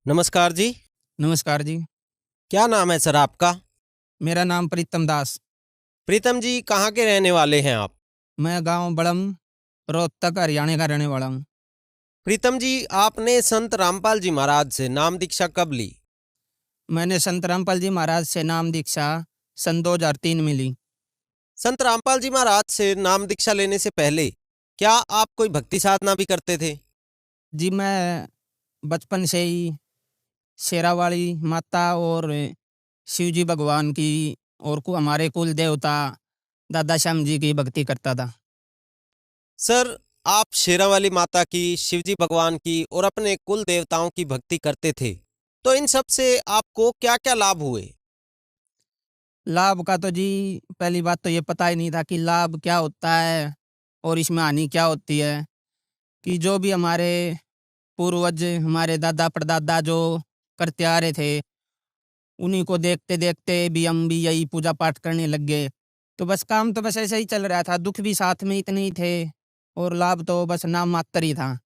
नमस्कार जी। नमस्कार जी। क्या नाम है सर आपका? मेरा नाम प्रीतम दास। प्रीतम जी, कहाँ के रहने वाले हैं आप? मैं गाँव बड़म, रोहतक, हरियाणा का रहने वाला हूँ। प्रीतम जी, आपने संत रामपाल जी महाराज से नाम दीक्षा कब ली? मैंने संत रामपाल जी महाराज से नाम दीक्षा सन 2003 में ली। संत रामपाल जी महाराज से नाम दीक्षा लेने से पहले क्या आप कोई भक्ति साधना भी करते थे? जी, मैं बचपन से ही शेरावाली माता और शिव जी भगवान की और हमारे कुल देवता दादा श्याम जी की भक्ति करता था। सर, आप शेरावाली माता की, शिवजी भगवान की और अपने कुल देवताओं की भक्ति करते थे, तो इन सब से आपको क्या-क्या लाभ हुए? लाभ का तो जी पहली बात तो ये पता ही नहीं था कि लाभ क्या होता है और इसमें हानि क्या होती है। कि जो भी हमारे पूर्वज, हमारे दादा परदादा जो करते आ रहे थे, उन्हीं को देखते देखते भी हम भी यही पूजा पाठ करने लग गए। तो बस काम तो बस ऐसे ही चल रहा था, दुख भी साथ में इतने ही थे और लाभ तो बस नाम मात्र ही था।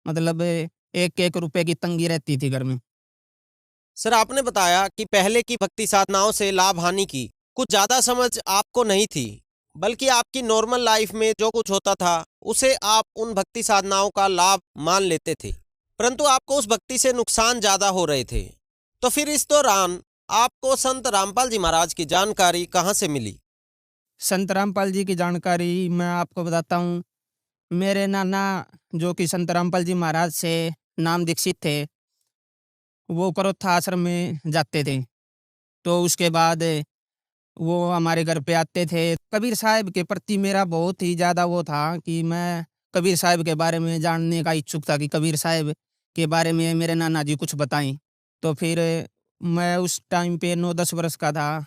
मतलब एक एक रुपए की तंगी रहती थी घर में। सर, आपने बताया कि पहले की भक्ति साधनाओं से लाभ हानि की कुछ ज्यादा समझ आपको नहीं थी, बल्कि आपकी नॉर्मल लाइफ में जो कुछ होता था उसे आप उन भक्ति साधनाओं का लाभ मान लेते थे, परंतु आपको उस भक्ति से नुकसान ज्यादा हो रहे थे। तो फिर इस दौरान आपको संत रामपाल जी महाराज की जानकारी कहाँ से मिली? संत रामपाल जी की जानकारी मैं आपको बताता हूँ। मेरे नाना जो कि संत रामपाल जी महाराज से नाम दीक्षित थे, वो करोत्था आश्रम में जाते थे। तो उसके बाद वो हमारे घर पे आते थे। कबीर साहब के प्रति मेरा बहुत ही ज़्यादा वो था कि मैं कबीर साहब के बारे में जानने का इच्छुक था कि कबीर साहब के बारे में मेरे नाना जी कुछ बताएँ। तो फिर मैं उस टाइम पे 9-10 वर्ष का था,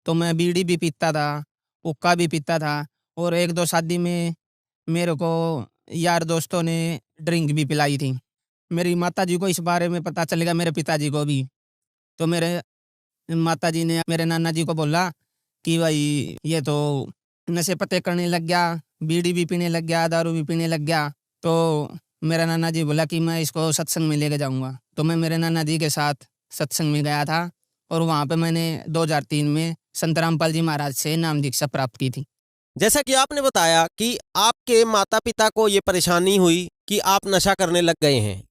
तो मैं बीड़ी भी पीता था, हुक्का भी पीता था और 1-2 शादी में मेरे को यार दोस्तों ने ड्रिंक भी पिलाई थी। मेरी माताजी को इस बारे में पता चल गया, मेरे पिताजी को भी। तो मेरे माताजी ने मेरे नाना जी को बोला कि भाई ये तो नशे पते करने लग गया, बीड़ी भी पीने लग गया, दारू भी पीने लग गया। तो मेरा नाना जी बोला कि मैं इसको सत्संग में लेके जाऊँगा। तो मैं मेरे नाना जी के साथ सत्संग में गया था और वहाँ पे मैंने 2003 में संत रामपाल जी महाराज से नाम दीक्षा प्राप्त की थी। जैसा कि आपने बताया कि आपके माता पिता को ये परेशानी हुई कि आप नशा करने लग गए हैं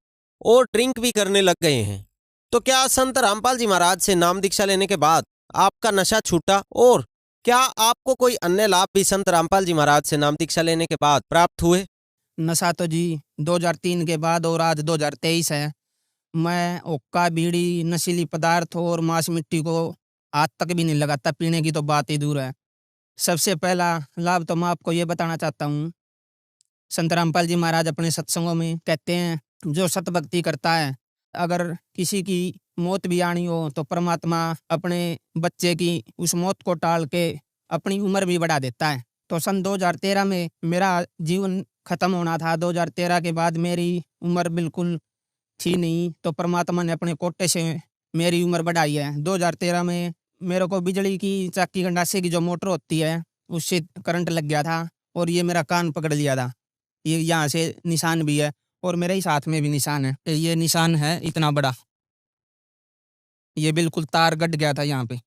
और ड्रिंक भी करने लग गए हैं, तो क्या संत रामपाल जी महाराज से नाम दीक्षा लेने के बाद आपका नशा छूटा? और क्या आपको कोई अन्य लाभ भी संत रामपाल जी महाराज से नाम दीक्षा लेने के बाद प्राप्त हुए? नशा तो जी 2003 के बाद और आज 2023 है। मैं हुक्का, बीड़ी, नशीली पदार्थ और मांस मिट्टी को हाथ तक भी नहीं लगाता, पीने की तो बात ही दूर है। सबसे पहला लाभ तो मैं आपको ये बताना चाहता हूँ, संत रामपाल जी महाराज अपने सत्संगों में कहते हैं, जो सत भक्ति करता है, अगर किसी की मौत भी आनी हो तो परमात्मा अपने बच्चे की उस मौत को टाल के अपनी उम्र भी बढ़ा देता है। तो सन 2013 में मेरा जीवन खत्म होना था। 2013 के बाद मेरी उम्र बिल्कुल थी नहीं, तो परमात्मा ने अपने कोटे से मेरी उम्र बढ़ाई है। 2013 में मेरे को बिजली की चक्की गंडासे की जो मोटर होती है, उससे करंट लग गया था और ये मेरा कान पकड़ लिया था। ये यहाँ से निशान भी है और मेरे ही हाथ में भी निशान है। ये निशान है इतना बड़ा, ये बिल्कुल तार गड़ गया था यहाँ पे।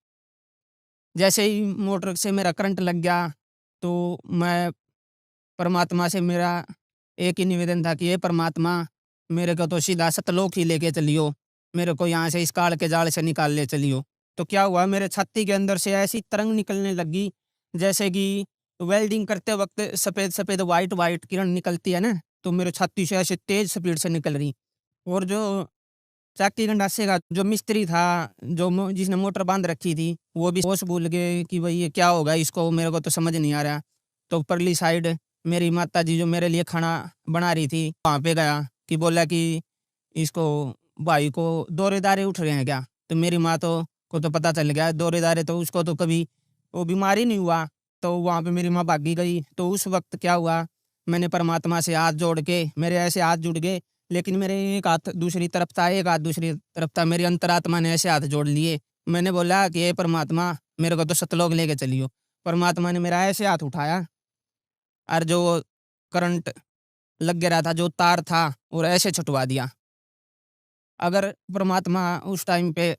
जैसे ही मोटर से मेरा करंट लग गया, तो मैं परमात्मा से मेरा एक ही निवेदन था कि हे परमात्मा, मेरे को तो सीधा सतलोक ही लेके चलियो, मेरे को यहाँ से इस काल के जाल से निकाल ले चलियो। तो क्या हुआ, मेरे छाती के अंदर से ऐसी तरंग निकलने लगी, जैसे कि वेल्डिंग करते वक़्त सफ़ेद-सफ़ेद, व्हाइट-व्हाइट किरण निकलती है ना, तो मेरे छाती से ऐसे तेज़ स्पीड से निकल रही। और जो चक्की गंडासे का जो मिस्त्री था, जो जिसने मोटर बाँध रखी थी, वो भी होश भूल गए कि भई ये क्या होगा इसको, मेरे को तो समझ नहीं आ रहा। तो परली साइड मेरी माताजी जो मेरे लिए खाना बना रही थी, वहाँ पे गया कि बोला कि इसको भाई को दौरे-दारे उठ रहे हैं क्या? तो मेरी माँ को तो पता चल गया दौरे-दारे, तो उसको तो कभी वो बीमार ही नहीं हुआ। तो वहाँ पे मेरी माँ भागी गई। तो उस वक़्त क्या हुआ, मैंने परमात्मा से हाथ जोड़ के मेरे ऐसे हाथ जुड़ गए, लेकिन मेरे एक हाथ दूसरी तरफ था, एक हाथ दूसरी तरफ था। मेरी अंतरात्मा ने ऐसे हाथ जोड़ लिए। मैंने बोला कि हे परमात्मा, मेरे को तो सतलोक लेके चलियो। परमात्मा ने मेरा ऐसे हाथ उठाया और जो करंट लग गया था, जो तार था, और ऐसे छुटवा दिया। अगर परमात्मा उस टाइम पे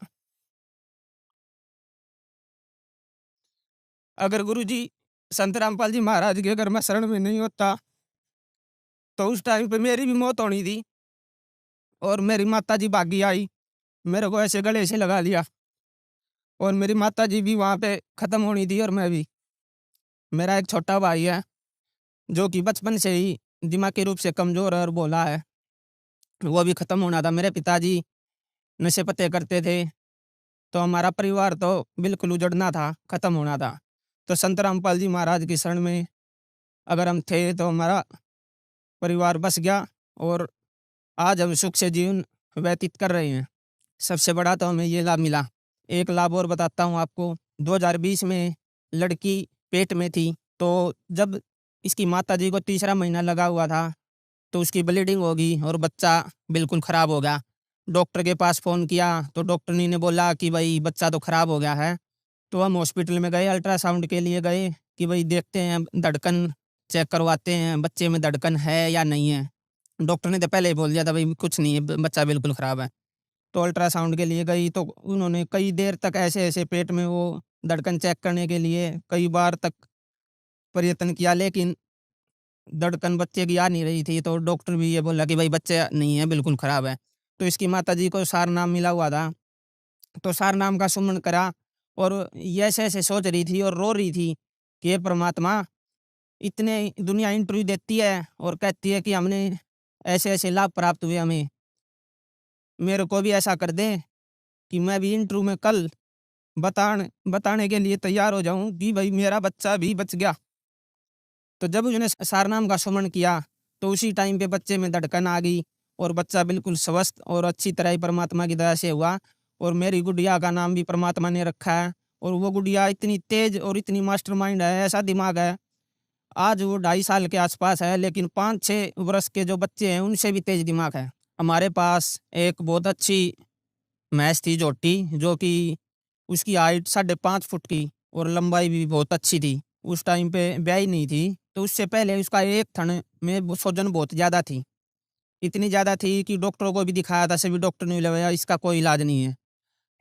अगर गुरुजी संत रामपाल जी महाराज के अगर मैं शरण में नहीं होता, तो उस टाइम पे मेरी भी मौत होनी थी। और मेरी माताजी भागी आई, मेरे को ऐसे गले से लगा लिया और मेरी माताजी भी वहाँ पे खत्म होनी थी और मैं भी। मेरा एक छोटा भाई है, जो कि बचपन से ही दिमागी रूप से कमज़ोर है और भोला है, वो भी खत्म होना था। मेरे पिताजी नशे पत्ते करते थे, तो हमारा परिवार तो बिल्कुल उजड़ना था, खत्म होना था। तो संत रामपाल जी महाराज की शरण में अगर हम थे, तो हमारा परिवार बस गया और आज हम सुख से जीवन व्यतीत कर रहे हैं। सबसे बड़ा तो हमें ये लाभ मिला। एक लाभ और बताता हूँ आपको। 2020 में लड़की पेट में थी, तो जब इसकी माताजी को तीसरा महीना लगा हुआ था, तो उसकी ब्लीडिंग होगी और बच्चा बिल्कुल ख़राब हो गया। डॉक्टर के पास फ़ोन किया, तो डॉक्टर ने बोला कि भाई बच्चा तो ख़राब हो गया है। तो हम हॉस्पिटल में गए, अल्ट्रासाउंड के लिए गए कि भाई देखते हैं, धड़कन चेक करवाते हैं, बच्चे में धड़कन है या नहीं है। डॉक्टर ने तो पहले ही बोल दिया था भाई कुछ नहीं है, बच्चा बिल्कुल ख़राब है। तो अल्ट्रासाउंड के लिए गई, तो उन्होंने कई देर तक ऐसे-ऐसे पेट में वो धड़कन चेक करने के लिए कई बार तक प्रयत्न किया, लेकिन धड़कन बच्चे की आ नहीं रही थी। तो डॉक्टर भी ये बोला कि भाई बच्चा नहीं है, बिल्कुल ख़राब है। तो इसकी माताजी को सारनाम मिला हुआ था, तो सारनाम का सुमन करा और ये ऐसे-ऐसे सोच रही थी और रो रही थी कि हे परमात्मा, इतने दुनिया इंटरव्यू देती है और कहती है कि हमने ऐसे-ऐसे लाभ प्राप्त हुए हमें। मेरे को भी ऐसा कर दें कि मैं भी इंटरव्यू में कल बताने के लिए तैयार हो जाऊँ कि भई मेरा बच्चा भी बच गया। तो जब उसने सारनाम का सुमन किया, तो उसी टाइम पे बच्चे में धड़कन आ गई और बच्चा बिल्कुल स्वस्थ और अच्छी तरह ही परमात्मा की दया से हुआ। और मेरी गुड़िया का नाम भी परमात्मा ने रखा है। और वो गुड़िया इतनी तेज़ और इतनी मास्टरमाइंड है, ऐसा दिमाग है। आज वो 2.5 साल के आसपास है, लेकिन 5-6 वर्ष के जो बच्चे हैं, उनसे भी तेज़ दिमाग है। हमारे पास एक बहुत अच्छी भैंस थी झोटी, जो कि उसकी हाइट 5.5 फुट की और लंबाई भी बहुत अच्छी थी। उस टाइम पे ब्याही नहीं थी, तो उससे पहले उसका एक थन में सूजन बहुत ज़्यादा थी। इतनी ज़्यादा थी कि डॉक्टरों को भी दिखाया था, सभी डॉक्टर ने बोला इसका कोई इलाज नहीं है,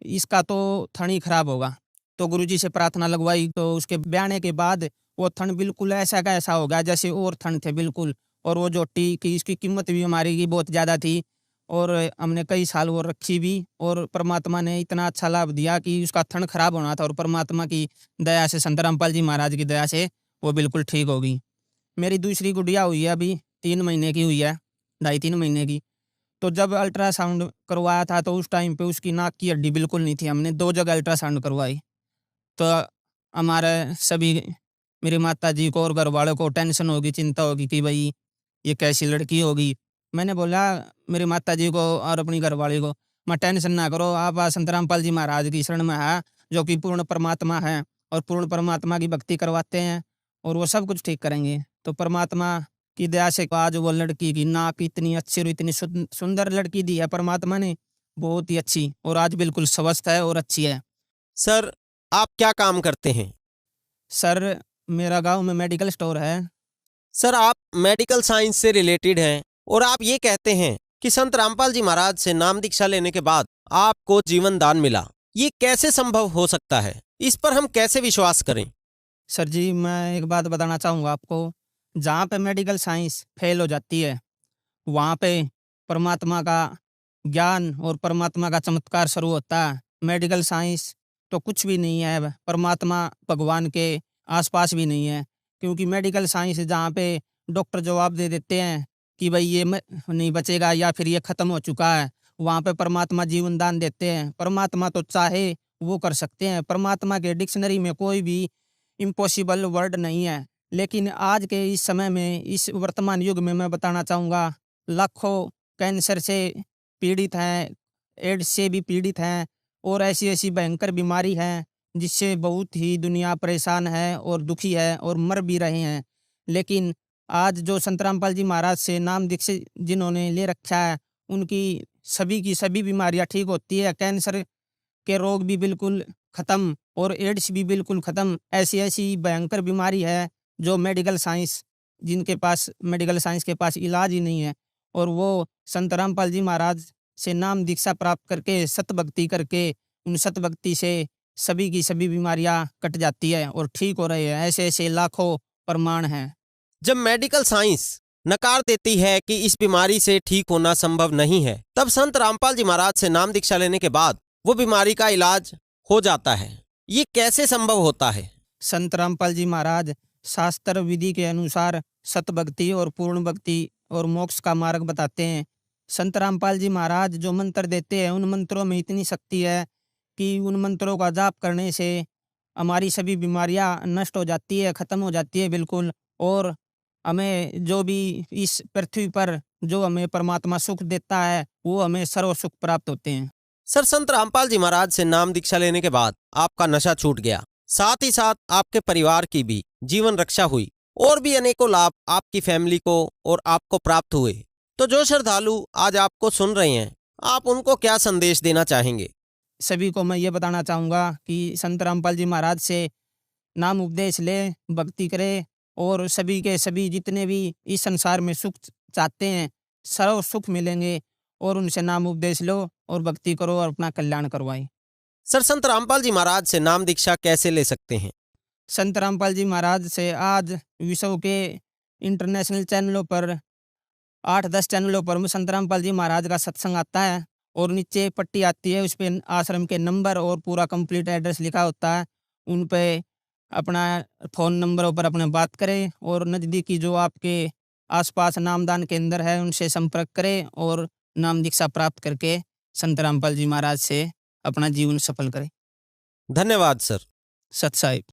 इसका तो थन ही खराब होगा। तो गुरुजी से प्रार्थना लगवाई, तो उसके ब्याहने के बाद वो थन बिल्कुल ऐसा का ऐसा हो गया जैसे और थन थे बिल्कुल। और वो झोटी की इसकी कीमत भी हमारी की बहुत ज़्यादा थी और हमने कई साल वो रखी भी। और परमात्मा ने इतना अच्छा लाभ दिया कि उसका थन खराब होना था और परमात्मा की दया से, संत रामपाल जी महाराज की दया से वो बिल्कुल ठीक हो गई। मेरी दूसरी गुड़िया हुई है, अभी 3 महीने की हुई है, ढाई 3 महीने की। तो जब अल्ट्रासाउंड करवाया था, तो उस टाइम पे उसकी नाक की हड्डी बिल्कुल नहीं थी। हमने 2 जगह अल्ट्रासाउंड करवाई। तो हमारे सभी, मेरी माताजी को और घरवालों को टेंशन होगी, चिंता होगी कि भई ये कैसी लड़की होगी। मैंने बोला मेरी माताजी को और अपनी घरवाली को, "माँ टेंशन ना करो, आप संत रामपाल जी महाराज की शरण में हैं, जो कि पूर्ण परमात्मा हैं और पूर्ण परमात्मा की भक्ति करवाते हैं और वो सब कुछ ठीक करेंगे।" तो परमात्मा की दया से आज वो लड़की की नाक इतनी अच्छी और इतनी सुंदर लड़की दी है परमात्मा ने, बहुत ही अच्छी, और आज बिल्कुल स्वस्थ है और अच्छी है। सर, आप क्या काम करते हैं? सर, मेरा गाँव में मेडिकल स्टोर है। सर, आप मेडिकल साइंस से रिलेटेड हैं और आप ये कहते हैं कि संत रामपाल जी महाराज से नाम दीक्षा लेने के बाद आपको जीवन दान मिला। ये कैसे संभव हो सकता है? इस पर हम कैसे विश्वास करें? सर जी, मैं एक बात बताना चाहूँगा आपको। जहाँ पे मेडिकल साइंस फेल हो जाती है, वहाँ पे परमात्मा का ज्ञान और परमात्मा का चमत्कार शुरू होता है। मेडिकल साइंस तो कुछ भी नहीं है, परमात्मा भगवान के आस-पास भी नहीं है। क्योंकि मेडिकल साइंस जहाँ पे डॉक्टर जवाब दे देते हैं कि भई ये नहीं बचेगा या फिर ये खत्म हो चुका है, वहाँ पे परमात्मा जीवन दान देते हैं। परमात्मा तो चाहे वो कर सकते हैं। परमात्मा के डिक्शनरी में कोई भी इम्पॉसिबल वर्ड नहीं है। लेकिन आज के इस समय में, इस वर्तमान युग में मैं बताना चाहूँगा, लाखों कैंसर से पीड़ित हैं, एड्स से भी पीड़ित हैं और ऐसी-ऐसी भयंकर बीमारी है, जिससे बहुत ही दुनिया परेशान है और दुखी है और मर भी रहे हैं। लेकिन आज जो संत रामपाल जी महाराज से नाम दीक्षित जिन्होंने ले रखा है, उनकी सभी की सभी बीमारियाँ ठीक होती है। कैंसर के रोग भी बिल्कुल ख़त्म और एड्स भी बिल्कुल ख़त्म। ऐसी-ऐसी भयंकर बीमारी है, जो मेडिकल साइंस के पास इलाज ही नहीं है, और वो संत रामपाल जी महाराज से नाम दीक्षा प्राप्त करके सत भक्ति करके उन सत भक्ति से सभी की सभी बीमारियां कट जाती है और ठीक हो रहे हैं। ऐसे ऐसे लाखों प्रमाण हैं। जब मेडिकल साइंस नकार देती है कि इस बीमारी से ठीक होना संभव नहीं है, तब संत रामपाल जी महाराज से नाम दीक्षा लेने के बाद वो बीमारी का इलाज हो जाता है। ये कैसे संभव होता है? संत रामपाल जी महाराज शास्त्र विधि के अनुसार सत भक्ति और पूर्ण भक्ति और मोक्ष का मार्ग बताते हैं। संत रामपाल जी महाराज जो मंत्र देते हैं उन मंत्रों में इतनी शक्ति है कि उन मंत्रों का जाप करने से हमारी सभी बीमारियां नष्ट हो जाती है, खत्म हो जाती है बिल्कुल। और हमें जो भी इस पृथ्वी पर जो हमें परमात्मा सुख देता है वो हमें सर्व सुख प्राप्त होते हैं। सर, संत रामपाल जी महाराज से नाम दीक्षा लेने के बाद आपका नशा छूट गया, साथ ही साथ आपके परिवार की भी जीवन रक्षा हुई और भी अनेकों लाभ आपकी फैमिली को और आपको प्राप्त हुए। तो जो श्रद्धालु आज आपको सुन रहे हैं, आप उनको क्या संदेश देना चाहेंगे? सभी को मैं ये बताना चाहूँगा कि संत रामपाल जी महाराज से नाम उपदेश ले, भक्ति करे और सभी के सभी जितने भी इस संसार में सुख चाहते हैं सर्व सुख मिलेंगे। और उनसे नाम उपदेश लो और भक्ति करो और अपना कल्याण करवाएं। सर, संत रामपाल जी महाराज से नाम दीक्षा कैसे ले सकते हैं? संत रामपाल जी महाराज से आज विश्व के इंटरनेशनल चैनलों पर 8-10 चैनलों पर संत रामपाल जी महाराज का सत्संग आता है और नीचे पट्टी आती है, उस पर आश्रम के नंबर और पूरा कंप्लीट एड्रेस लिखा होता है। उन पे अपना फ़ोन नंबरों पर अपने बात करें और नज़दीकी जो आपके आसपास नामदान केंद्र है उनसे संपर्क करें और नाम दीक्षा प्राप्त करके संत रामपाल जी महाराज से अपना जीवन सफल करें। धन्यवाद सर। सत साहिब।